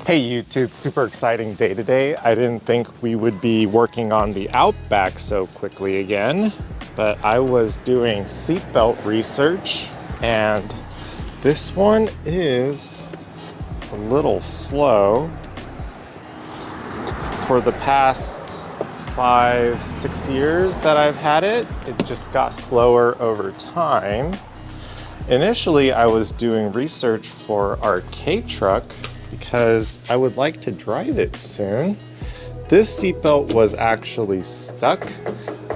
Hey YouTube, super exciting day today. I didn't think we would be working on the Outback so quickly again, but I was doing seatbelt research and this one is a little slow. For the past 5-6 years that I've had it, it just got slower over time. Initially, I was doing research for our K-truck because I would like to drive it soon. This seatbelt was actually stuck.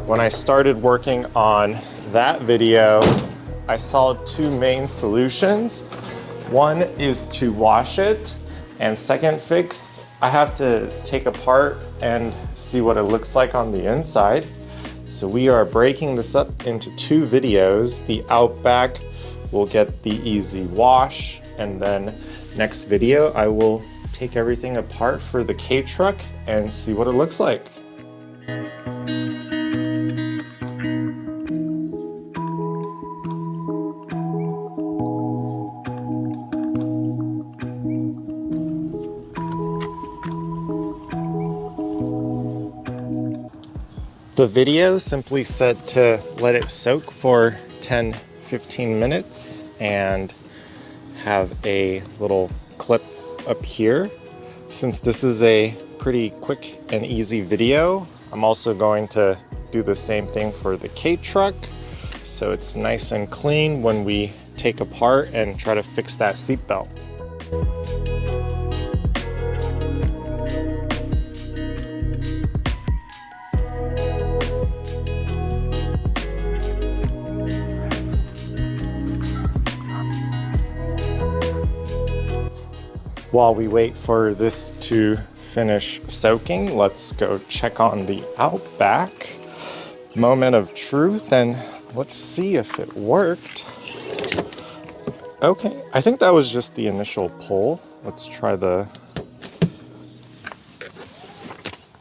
When I started working on that video, I saw two main solutions. One is to wash it, and second fix, I have to take apart and see what it looks like on the inside. So we are breaking this up into two videos. The Outback will get the easy wash, and then next video, I will take everything apart for the K-truck and see what it looks like. The video simply said to let it soak for 10-15 minutes and have a little clip up here. Since this is a pretty quick and easy video, I'm also going to do the same thing for the K-truck, so it's nice and clean when we take apart and try to fix that seatbelt. While we wait for this to finish soaking, let's go check on the Outback. Moment of truth, and let's see if it worked. Okay, I think that was just the initial pull. Let's try the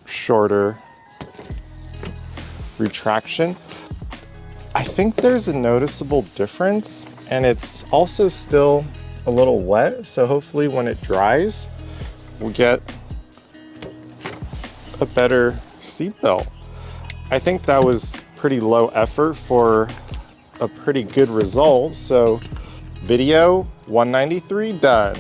shorter retraction. I think there's a noticeable difference, and it's also still a little wet, so hopefully when it dries, we'll get a better seatbelt. I think that was pretty low effort for a pretty good result, so video 193 done.